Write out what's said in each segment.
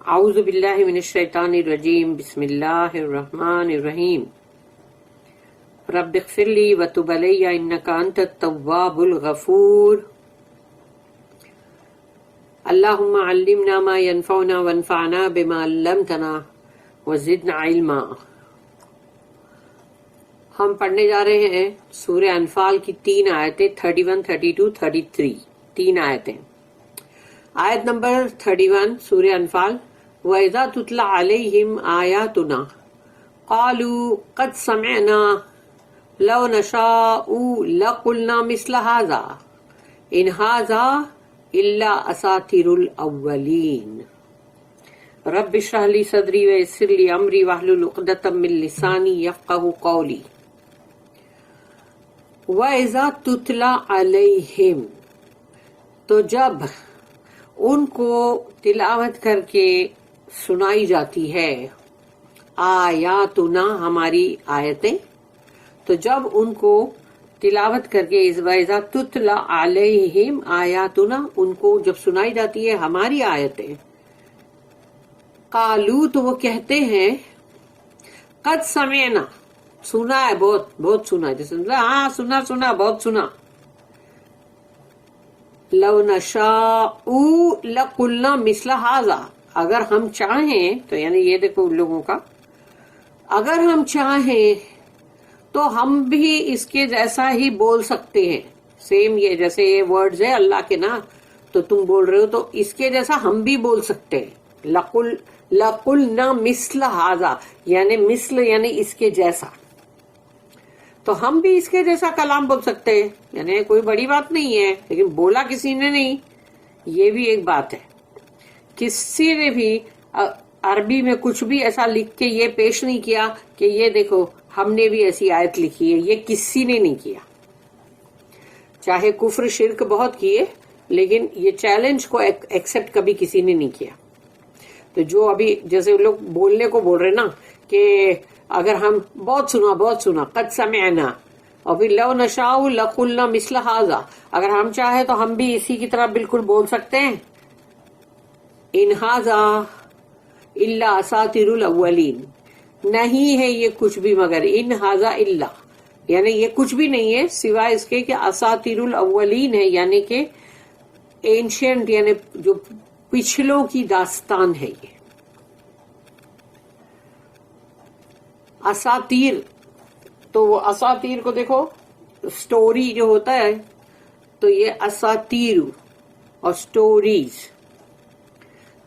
اعوذ باللہ من الشیطان الرجیم بسم اللہ الرحمن الرحیم رب اغفر لی وتب علی انک انت التواب الغفور اللہم علمنا ما ينفعنا وانفعنا بما علمتنا وزدنا علما۔ ہم پڑھنے جا رہے ہیں سورہ انفال کی 3 آیتیں 31, 32, 33 3 آیتیں۔ آیت نمبر 31 سورہ انفال، وَإِذَا تُتْلَى عَلَيْهِمْ آيَاتُنَا قَالُوا قَدْ سَمِعْنَا لَوْ نَشَاءُ لَقُلْنَا مِثْلَ هَذَا إِنْ هَذَا إِلَّا أَسَاطِيرُ الْأَوَّلِينَ رَبِّ اشْرَحْ لِي صَدْرِي وَيَسِّرْ لِي أَمْرِي وَاحْلُلْ عُقْدَةً مِّن لِّسَانِي يَفْقَهُوا قَوْلِي۔ وَإِذَا تُتْلَى عَلَيْهِمْ، تو جب ان کو تلاوت کر کے سنائی جاتی ہے، آیاتنا ہماری آیتیں، تو جب ان کو تلاوت کر کے وَإِذَا تُتْلَى عَلَيْهِمْ آیاتنا، ان کو جب سنائی جاتی ہے ہماری آیتیں، قالو تو وہ کہتے ہیں قد سمعنا، سنا ہے، بہت بہت سنا ہے، جیسے ہاں سنا بہت سنا، لو نشاء لقلنا مثل هذا، اگر ہم چاہیں تو یعنی یہ دیکھو ان لوگوں کا، اگر ہم چاہیں تو ہم بھی اس کے جیسا ہی بول سکتے ہیں، سیم یہ جیسے یہ ورڈز ہے اللہ کے نا، تو تم بول رہے ہو تو اس کے جیسا ہم بھی بول سکتے ہیں، لقلنا مثل هذا، یعنی مثل یعنی اس کے جیسا، تو ہم بھی اس کے جیسا کلام بول سکتے ہیں، یعنی کوئی بڑی بات نہیں ہے، لیکن بولا کسی نے نہیں، یہ بھی ایک بات ہے۔ کسی نے بھی عربی میں کچھ بھی ایسا لکھ کے یہ پیش نہیں کیا کہ یہ دیکھو ہم نے بھی ایسی آیت لکھی ہے، یہ کسی نے نہیں کیا، چاہے کفر شرک بہت کیے، لیکن یہ چیلنج کو ایکسپٹ کبھی کسی نے نہیں کیا۔ تو جو ابھی جیسے لوگ بولنے کو بول رہے نا کہ اگر ہم بہت سنا قد سمعنا، اور پھر لو نشاء لقلنا مثل هذا، اگر ہم چاہے تو ہم بھی اسی کی طرح بالکل بول سکتے ہیں، ان هذا الا اساطیر الاولین، نہیں ہے یہ کچھ بھی مگر، ان هذا الا یعنی یہ کچھ بھی نہیں ہے سوائے اس کے کہ اساطیر الاولین ہے، یعنی کہ اینشینٹ یعنی جو پچھلوں کی داستان ہے۔ یہ اساطیر، تو وہ اساطیر کو دیکھو سٹوری جو ہوتا ہے، تو یہ اساطیر اور سٹوریز،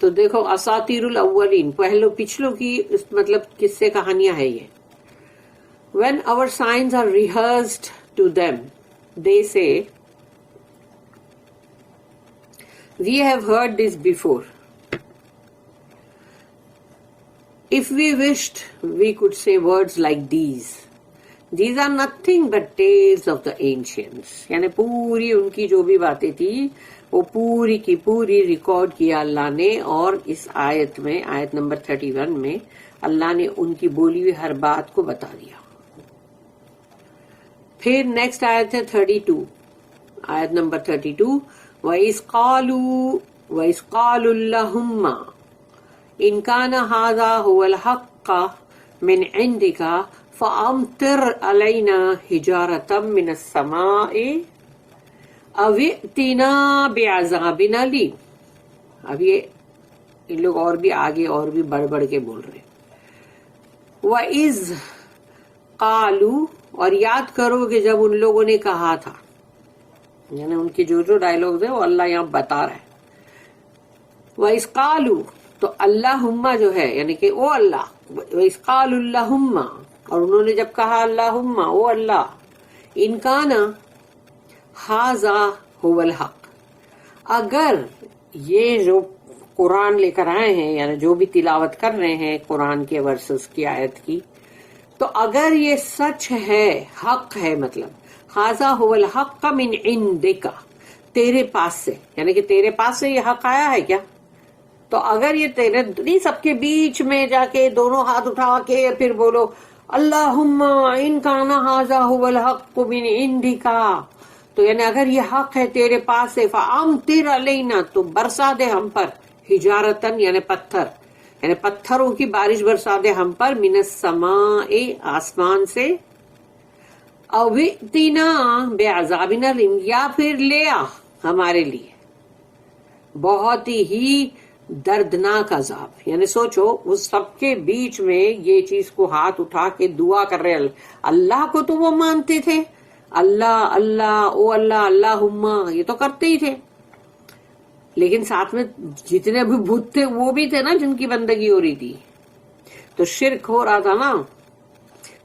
تو دیکھو اساطیر الاولین پچھلوں کی مطلب قصے کہانیاں ہے یہ۔ When our signs are rehearsed to them, they say, we have heard this before. If we wished, we could say words like these. These are nothing but tales of the ancients. یعنی پوری ان کی جو بھی باتیں تھی وہ پوری کی پوری ریکارڈ کیا اللہ نے، اور اس آیت میں آیت نمبر 31 میں اللہ نے ان کی بولی ہوئی ہر بات کو بتا دیا۔ پھر نیکسٹ آیت ہے 32، آیت نمبر 32، وَإِذْ قَالُوا اللَّهُمَّ إِنْ كَانَ هَذَا هُوَ الْحَقَّ مِنْ عِنْدِكَ فَأَمْطِرْ عَلَيْنَا حِجَارَةً مِنَ السَّمَاءِ أَوْ ائْتِنَا بِعَذَابٍ أَلِيمٍ۔ اب یہ ان لوگ اور بھی آگے اور بھی بڑھ بڑھ کے بول رہے ہیں۔ وَإِذْ قَالُوا، اور یاد کرو کہ جب ان لوگوں نے کہا تھا، یعنی ان کے جو ڈائلوگز ہیں وہ اللہ یہاں بتا رہا ہے۔ وَإِذْ قَالُوا، تو اللہم جو ہے یعنی کہ او اللہ، وَإِذْ قَالُوا اللہم، اور انہوں نے جب کہا اللہم او اللہ، إِنْ كَانَ هَذَا هُوَ الْحَقِّ، اگر یہ جو قرآن لے کر آئے ہیں یعنی جو بھی تلاوت کر رہے ہیں قرآن کے ورسز کی آیت کی، تو اگر یہ سچ ہے، حق ہے، مطلب هَذَا هُوَ الْحَقَّ مِنْ عِنْدِكَ، تیرے پاس سے، یعنی کہ تیرے پاس سے یہ حق آیا ہے کیا؟ تو اگر یہ تیرے نہیں، سب کے بیچ میں جا کے دونوں ہاتھ اٹھا کے پھر بولو اللہم ان کان ھذا ھو الحق من عندک، تو یعنی اگر یہ حق ہے تیرے پاس سے، فامطر علینا، تو برسا دے ہم پر، حجارتن یعنی پتھر، یعنی پتھروں کی بارش برسا دے ہم پر، من السماء آسمان سے، او ائتنا بعذاب علیم یا پھر لے آ ہمارے لیے بہت ہی دردناک عذاب. یعنی سوچو اس سب کے بیچ میں یہ چیز کو ہاتھ اٹھا کے دعا کر رہے. اللہ کو تو وہ مانتے تھے، اللہ اللہ او اللہ اللہم یہ تو کرتے ہی تھے، لیکن ساتھ میں جتنے بھی بت تھے وہ بھی تھے نا جن کی بندگی ہو رہی تھی، تو شرک ہو رہا تھا نا.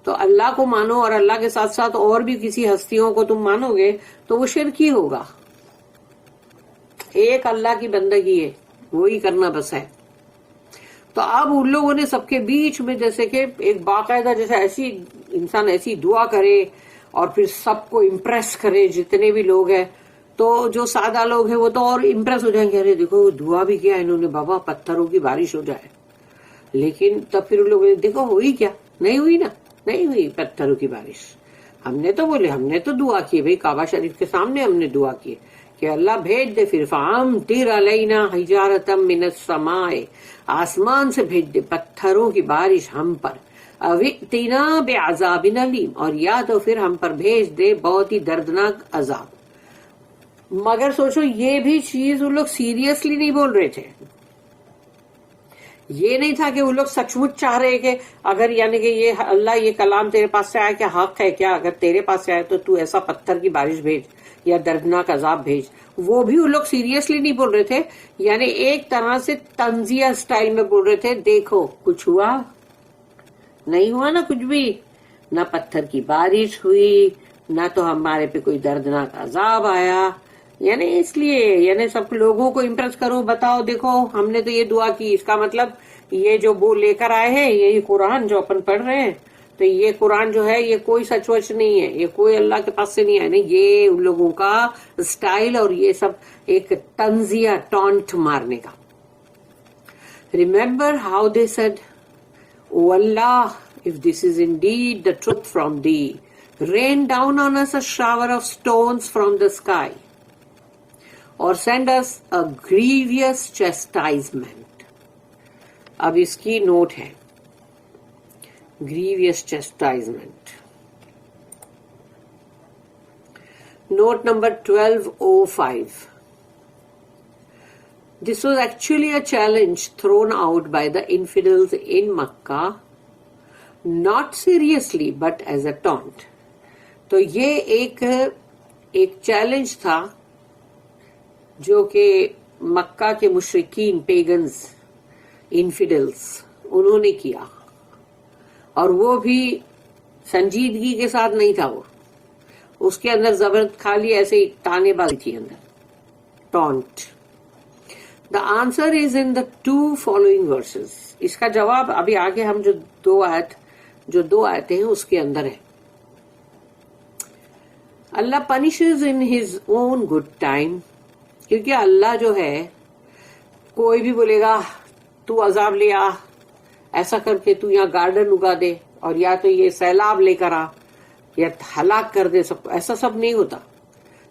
تو اللہ کو مانو اور اللہ کے ساتھ ساتھ اور بھی کسی ہستیوں کو تم مانو گے تو وہ شرک ہی ہوگا. ایک اللہ کی بندگی ہے، وہی کرنا بس ہے. تو اب ان لوگوں نے سب کے بیچ میں جیسے کہ ایک باقاعدہ جیسے ایسی انسان ایسی دعا کرے اور پھر سب کو امپریس کرے جتنے بھی لوگ ہیں، تو جو سادہ لوگ ہیں وہ تو اور امپریس ہو جائیں گے، ارے دیکھو دعا بھی کیا انہوں نے بابا پتھروں کی بارش ہو جائے. لیکن تب پھر ان لوگوں نے دیکھو ہوئی کیا، نہیں ہوئی نا، نہیں ہوئی پتھروں کی بارش. ہم نے تو بولے، ہم نے تو دعا کی بھائی، کعبہ شریف کے سامنے ہم نے دعا کی کہ اللہ بھیج دے پھر فَأَمْطِرْ عَلَيْنَا حِجَارَةً مِّنَ السَّمَاءِ آسمان سے بھیج دے پتھروں کی بارش ہم پر، اَوْ ائْتِنَا بِعَذَابٍ أَلِيمٍ اور یا تو پھر ہم پر بھیج دے بہت ہی دردناک عذاب. مگر سوچو یہ بھی چیز وہ لوگ سیریسلی نہیں بول رہے تھے. یہ نہیں تھا کہ وہ لوگ سچ مچ چاہ رہے کہ اگر یعنی کہ یہ اللہ یہ کلام تیرے پاس سے آیا کیا حق ہے کیا، اگر تیرے پاس سے آئے تو تو ایسا پتھر کی بارش بھیج یا دردناک عذاب بھیج. وہ بھی وہ لوگ سیریسلی نہیں بول رہے تھے، یعنی ایک طرح سے تنزیہ سٹائل میں بول رہے تھے، دیکھو کچھ ہوا نہیں ہوا نا کچھ بھی، نہ پتھر کی بارش ہوئی نہ تو ہمارے پہ کوئی دردناک عذاب آیا. یعنی اس لیے یعنی سب لوگوں کو امپریس کرو، بتاؤ دیکھو ہم نے تو یہ دعا کی، اس کا مطلب یہ جو وہ لے کر آئے ہیں یہی قرآن جو اپن پڑھ رہے ہیں، تو یہ قرآن جو ہے یہ کوئی سچ وچ نہیں ہے، یہ کوئی اللہ کے پاس سے نہیں آیا. نہیں، یہ ان لوگوں کا سٹائل اور یہ سب ایک تنزیہ ٹانٹ مارنے کا. Remember how they said, "O Allah, if this is indeed the truth from thee, rain down on us a shower of stones from the sky, or send us a grievous chastisement." اب اس کی note ہے grievous chastisement. Note number 1205. This was actually a challenge thrown out by the infidels in Makkah, not seriously but as a taunt. تو یہ ایک challenge تھا جو کہ مکہ کے مشرکین پیگنز انفیڈلز انہوں نے کیا، اور وہ بھی سنجیدگی کے ساتھ نہیں تھا، وہ اس کے اندر زبردست خالی ایسے ہی تانے بازی تھی اندر، taunt. The answer is in the 2 following verses. اس کا جواب ابھی آگے ہم جو دو آیتیں ہیں اس کے اندر ہے. اللہ punishes in his own good time, کیونکہ اللہ جو ہے کوئی بھی بولے گا تو عذاب لے آ، ایسا کر کے تو یہاں گارڈن اگا دے، اور یا تو یہ سیلاب لے کر آ یا ہلاک کر دے سب کو، ایسا سب نہیں ہوتا.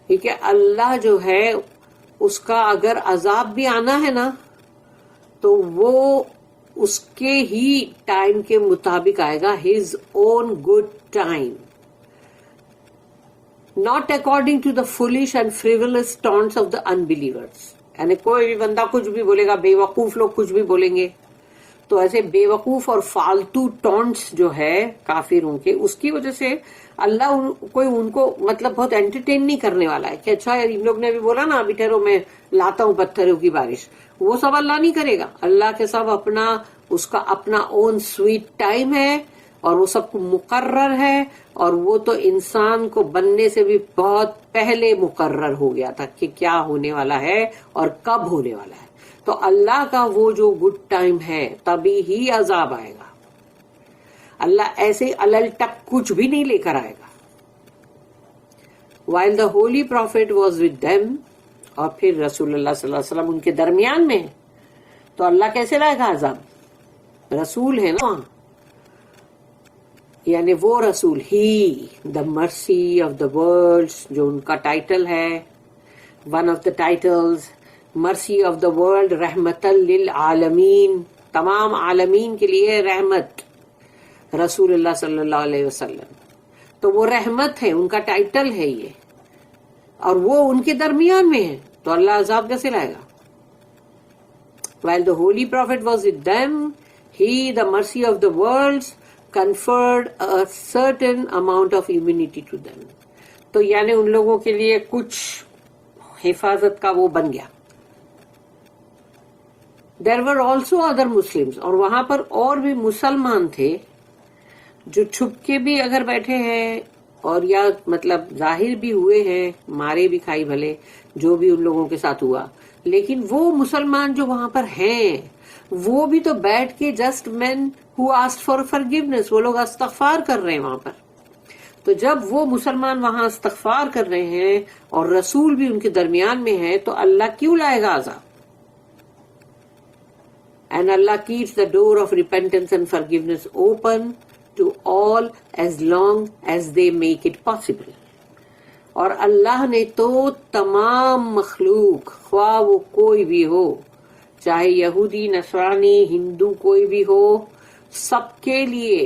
کیونکہ اللہ جو ہے اس کا اگر عذاب بھی آنا ہے نا تو وہ اس کے ہی ٹائم کے مطابق آئے گا، his own good time, not according to the foolish and frivolous taunts of the unbelievers. یعنی کوئی بھی بندہ کچھ بھی بولے گا، بے وقوف لوگ کچھ بھی بولیں گے، تو ایسے بے وقوف اور فالتو ٹونٹس جو ہے کافروں کے، اس کی وجہ سے اللہ کوئی ان کو مطلب بہت انٹرٹین نہیں کرنے والا ہے کہ اچھا ان لوگ نے بھی بولا نا ابھی ٹھہرو میں لاتا ہوں پتھروں کی بارش، وہ سب اللہ نہیں کرے گا. اللہ کے سب اس کا اپنا اون سویٹ ٹائم ہے، اور وہ سب کو مقرر ہے، اور وہ تو انسان کو بننے سے بھی بہت پہلے مقرر ہو گیا تھا کہ کیا ہونے والا ہے اور کب ہونے والا ہے. تو اللہ کا وہ جو گڈ ٹائم ہے تبھی ہی عذاب آئے گا. اللہ ایسے الل تک کچھ بھی نہیں لے کر آئے گا. while the holy prophet was with them، اور پھر رسول اللہ صلی اللہ علیہ وسلم ان کے درمیان میں، تو اللہ کیسے لائے گا عذاب؟ رسول ہے نا، یعنی وہ رسول ہی دا مرسی آف دا ورلڈ، جو ان کا ٹائٹل ہے، one of the titles mercy of the world, رحمت للعالمین. تمام عالمین کے لیے رحمت رسول اللہ صلی اللہ علیہ وسلم. تو وہ رحمت ہے، ان کا ٹائٹل ہے یہ، اور وہ ان کے درمیان میں ہے، تو اللہ عذاب کیسے لائے گا؟ While the holy prophet was with them, he, the mercy of the worlds, conferred a certain amount of immunity to them. تو یعنی ان لوگوں کے لیے کچھ حفاظت کا وہ بن گیا. There were also other Muslims، اور وہاں پر اور بھی مسلمان تھے جو چھپ کے بھی اگر بیٹھے ہیں اور یا مطلب ظاہر بھی ہوئے ہیں، مارے بھی کھائی بھلے جو بھی ان لوگوں کے ساتھ ہوا، لیکن وہ مسلمان جو وہاں پر ہیں وہ بھی تو بیٹھ کے just man who asked for forgiveness, وہ لوگ استغفار کر رہے ہیں وہاں پر. تو جب وہ مسلمان وہاں استغفار کر رہے ہیں اور رسول بھی ان کے درمیان میں ہے، تو اللہ کیوں لائے گا عذاب؟ And Allah keeps the door of repentance and forgiveness open to all as long as they make it possible. اور اللہ نے تو تمام مخلوق، خواہ وہ کوئی بھی ہو، چاہے یہودی، نصرانی، ہندو کوئی بھی ہو، سب کے لیے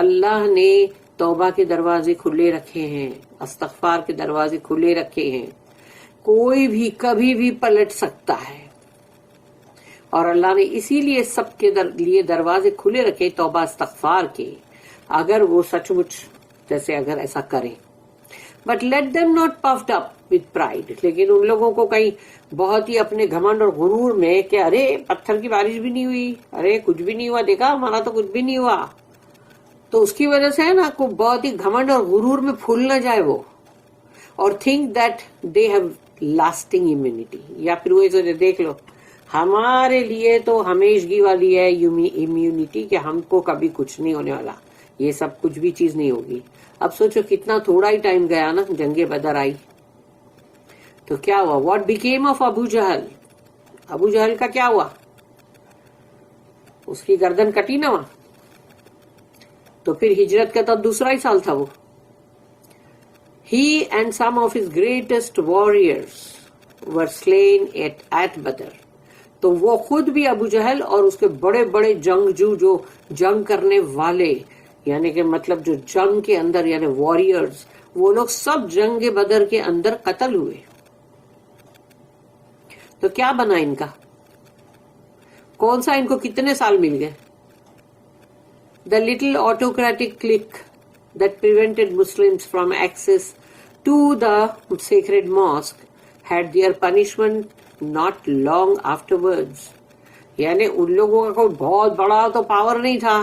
اللہ نے توبہ کے دروازے کھلے رکھے ہیں، استغفار کے دروازے کھلے رکھے ہیں. کوئی بھی کبھی بھی پلٹ سکتا ہے، اور اللہ نے اسی لیے سب کے لیے دروازے کھلے رکھے توبہ استغفار کے، اگر وہ سچ مچ جیسے اگر ایسا کریں. But let them not puffed up with pride, لیکن ان لوگوں کو کہیں بہت ہی اپنے گھمنڈ اور غرور میں کہ ارے پتھر کی بارش بھی نہیں ہوئی، ارے کچھ بھی نہیں ہوا، دیکھا ہمارا تو کچھ بھی نہیں ہوا، تو اس کی وجہ سے ہے نا کو بہت ہی گھمنڈ اور غرور میں پھول نہ جائے وہ، اور think that they have lasting immunity. یا پھر وہ دیکھ لو ہمارے لیے تو ہمیشگی والی ہے امیونٹی کہ ہم کو کبھی کچھ نہیں ہونے والا، یہ سب کچھ بھی چیز نہیں ہوگی. اب سوچو کتنا تھوڑا ہی ٹائم گیا نا، جنگ بدر آئی تو کیا ہوا؟ واٹ بیکیم آف ابو جہل؟ ابو جہل کا کیا ہوا؟ اس کی گردن کٹی نا وہاں. تو پھر ہجرت کا تو دوسرا ہی سال تھا وہ. He and some of his greatest warriors were slain at Badr. تو وہ خود بھی ابو جہل اور اس کے بڑے بڑے جنگجو جو جنگ کرنے والے، یعنی کہ مطلب جو جنگ کے اندر یعنی واریئرز، وہ لوگ سب جنگ بدر کے اندر قتل ہوئے. تو کیا بنا ان کا؟ کون سا ان کو کتنے سال مل گئے؟ The little autocratic clique that prevented Muslims from access to the sacred mosque had their punishment not long afterwards. یعنی ان لوگوں کا کوئی بہت بڑا تو پاور نہیں تھا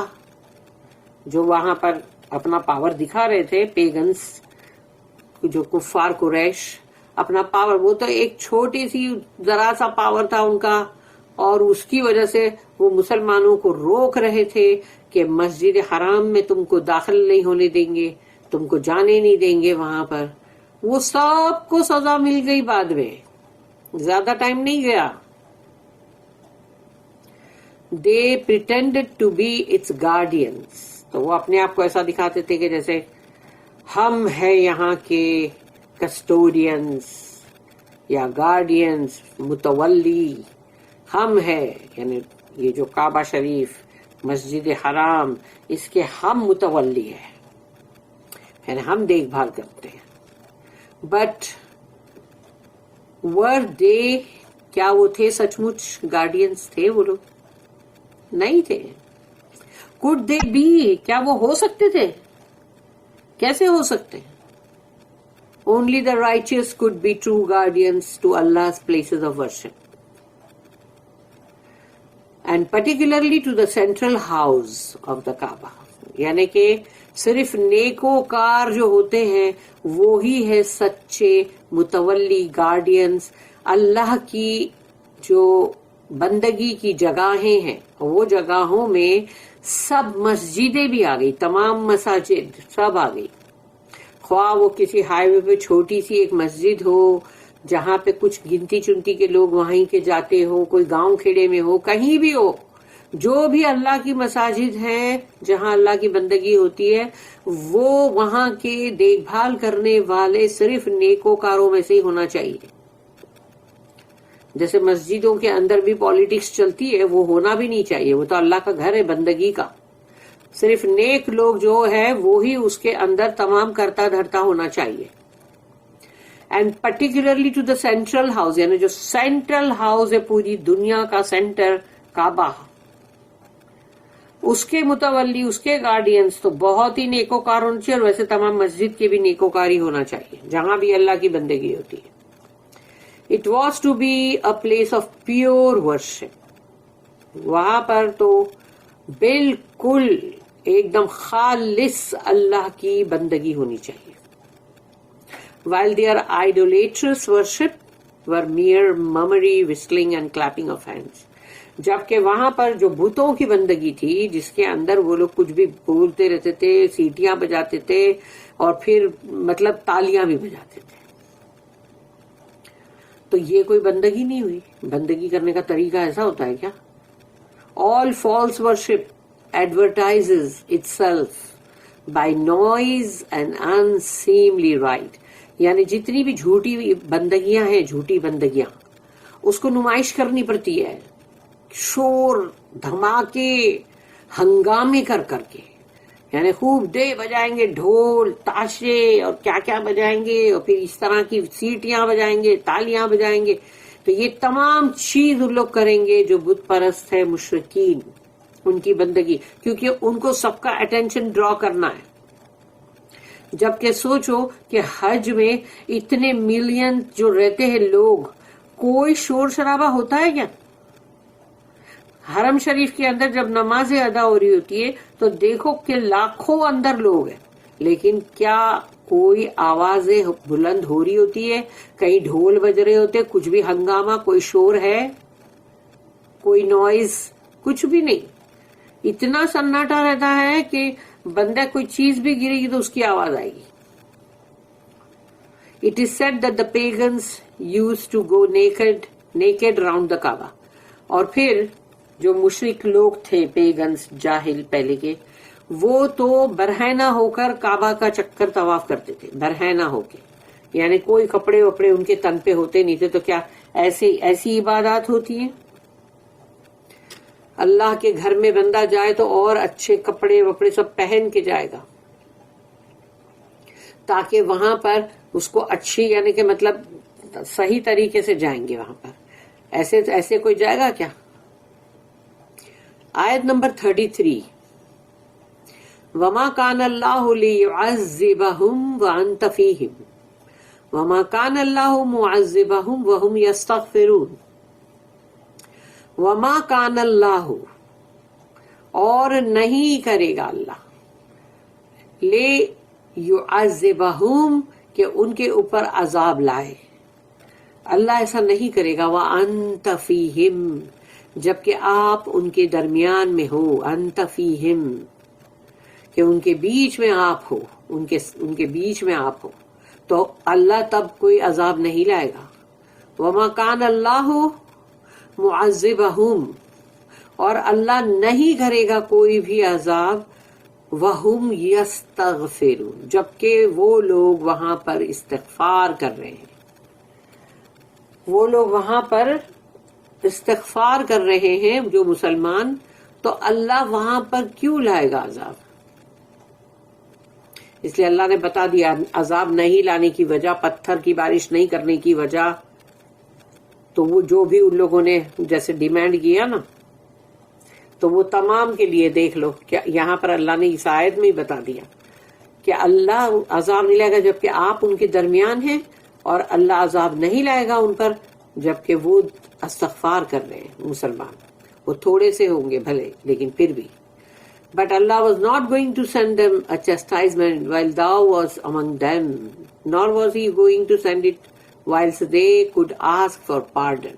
جو وہاں پر اپنا پاور دکھا رہے تھے. پیگنس جو کفار قریش اپنا پاور، وہ تو ایک چھوٹی سی ذرا سا پاور تھا ان کا، اور اس کی وجہ سے وہ مسلمانوں کو روک رہے تھے کہ مسجد حرام میں تم کو داخل نہیں ہونے دیں گے، تم کو جانے نہیں دیں گے وہاں پر. وہ سب کو سزا مل گئی بعد میں، زیادہ ٹائم نہیں گیا. They pretended to be its guardians. تو وہ اپنے آپ کو ایسا دکھاتے تھے کہ جیسے ہم ہیں یہاں کے کسٹوڈینس یا گارڈینس، متولی ہم ہے، یعنی یہ جو کعبہ شریف، مسجد حرام، اس کے ہم متولی ہیں، یعنی ہم دیکھ بھال کرتے ہیں. بٹ ور دے، کیا وہ تھے سچ مچ گارڈینس؟ تھے وہ لوگ؟ نہیں تھے. could they be، کیا وہ ہو سکتے تھے؟ کیسے ہو سکتے؟ only the righteous could be true guardians to Allah's places of worship, and particularly to the central house of the Kaaba. یعنی کہ صرف نیکوکار جو ہوتے ہیں وہی ہے سچے متولی گارڈینس. اللہ کی جو بندگی کی جگہیں ہیں وہ جگہوں میں سب مسجدیں بھی آ گئی، تمام مساجد سب آ گئی، خواہ وہ کسی ہائی وے پہ چھوٹی سی ایک مسجد ہو جہاں پہ کچھ گنتی چنتی کے لوگ وہیں کے جاتے ہو، کوئی گاؤں کھیڑے میں ہو، کہیں بھی ہو، جو بھی اللہ کی مساجد ہیں جہاں اللہ کی بندگی ہوتی ہے وہ وہاں کے دیکھ بھال کرنے والے صرف نیکوکاروں میں سے ہی ہونا چاہیے. جیسے مسجدوں کے اندر بھی پالیٹکس چلتی ہے، وہ ہونا بھی نہیں چاہیے. وہ تو اللہ کا گھر ہے بندگی کا. صرف نیک لوگ جو ہے وہی اس کے اندر تمام کرتا دھرتا ہونا چاہیے. And particularly to the central house, یعنی جو سینٹرل ہاؤس ہے پوری دنیا کا سینٹر کعبہ، اس کے متولی، اس کے گارڈینس تو بہت ہی نیکوکار ہونا چاہیے. اور ویسے تمام مسجد کے بھی نیکوکاری ہونا چاہیے جہاں بھی اللہ کی بندگی ہوتی ہے. It was to be a place of pure worship. وہاں پر تو بالکل ایک دم خالص اللہ کی بندگی ہونی چاہیے. While their idolatrous worship were mere mummery, whistling and clapping of hands. جبکہ وہاں پر جو بتوں کی بندگی تھی جس کے اندر وہ لوگ کچھ بھی بولتے رہتے تھے، سیٹیاں بجاتے تھے اور پھر مطلب تالیاں بھی بجاتے تھے، تو یہ کوئی بندگی نہیں ہوئی. بندگی کرنے کا طریقہ ایسا ہوتا ہے کیا؟ All false worship advertises itself by noise and unseemly rite. یعنی جتنی بھی جھوٹی بندگیاں ہیں، جھوٹی بندگیاں، اس کو نمائش کرنی پڑتی ہے، شور دھماکے ہنگامے کر کر کے. یعنی خوب دے بجائیں گے، ڈھول تاشے اور کیا کیا بجائیں گے، اور پھر اس طرح کی سیٹیاں بجائیں گے، تالیاں بجائیں گے. تو یہ تمام چیز ان لوگ کریں گے جو بت پرست ہے، مشرکین، ان کی بندگی، کیونکہ ان کو سب کا اٹینشن ڈرا کرنا ہے. جبکہ سوچو کہ حج میں اتنے ملین جو رہتے ہیں لوگ، کوئی شور شرابہ ہوتا ہے کیا؟ حرم شریف کے اندر جب نمازیں ادا ہو رہی ہوتی ہے تو دیکھو کہ لاکھوں اندر لوگ ہیں، لیکن کیا کوئی آوازیں بلند ہو رہی ہوتی ہے؟ کہیں ڈھول بج رہے ہوتے، کچھ بھی ہنگامہ، کوئی شور ہے، کوئی نوائز، کچھ بھی نہیں. اتنا سناٹا رہتا ہے کہ بندہ کوئی چیز بھی گرے گی تو اس کی آواز آئے گی. It is said that the pagans used to go naked round the Kaaba. اور پھر جو مشرک لوگ تھے، پیگنز، جاہل پہلے کے، وہ تو برہنہ ہو کر کعبہ کا چکر طواف کرتے تھے، برہنہ ہو کے. یعنی کوئی کپڑے وپڑے ان کے تن پہ ہوتے نہیں تھے. تو کیا ایسی عبادات ہوتی ہیں؟ اللہ کے گھر میں بندہ جائے تو اور اچھے کپڑے وپڑے سب پہن کے جائے گا، تاکہ وہاں پر اس کو اچھی، یعنی کہ مطلب صحیح طریقے سے جائیں گے وہاں پر. ایسے کوئی جائے گا کیا؟ آیت نمبر 33. وَمَا كَانَ اللَّهُ لِيُعَذِّبَهُمْ وَأَنْتَ فِيهِمْ وَمَا كَانَ اللَّهُ مُعَذِّبَهُمْ وَهُمْ يَسْتَغْفِرُونَ. وَمَا كَانَ اللَّهُ، اور نہیں کرے گا اللہ، لِيُعَذِّبَهُمْ، کہ ان کے اوپر عذاب لائے. اللہ ایسا نہیں کرے گا. وَأَنْتَ فِيهِمْ، جبکہ آپ ان کے درمیان میں ہو. أَنْتَ فِيهِمْ، کہ ان کے بیچ میں آپ ہو، ان کے بیچ میں آپ ہو، تو اللہ تب کوئی عذاب نہیں لائے گا. وَمَا كَانَ اللَّهُ مُعَذِّبَهُمْ، اور اللہ نہیں کرے گا کوئی بھی عذاب. وَهُمْ يَسْتَغْفِرُونَ، جبکہ وہ لوگ وہاں پر استغفار کر رہے ہیں. وہ لوگ وہاں پر استغفار کر رہے ہیں جو مسلمان، تو اللہ وہاں پر کیوں لائے گا عذاب؟ اس لیے اللہ نے بتا دیا عذاب نہیں لانے کی وجہ، پتھر کی بارش نہیں کرنے کی وجہ. تو وہ جو بھی ان لوگوں نے جیسے ڈیمانڈ کیا نا، تو وہ تمام کے لیے دیکھ لو کہ یہاں پر اللہ نے اس آیت میں ہی بتا دیا کہ اللہ عذاب نہیں لائے گا جبکہ آپ ان کے درمیان ہیں، اور اللہ عذاب نہیں لائے گا ان پر جبکہ وہ استغفار کر رہے ہیں مسلمان. وہ تھوڑے سے ہوں گے بھلے، لیکن پھر بھی. But Allah was not going to send them a chastisement while thou was among them, nor was he going to send it whilst they could ask for pardon.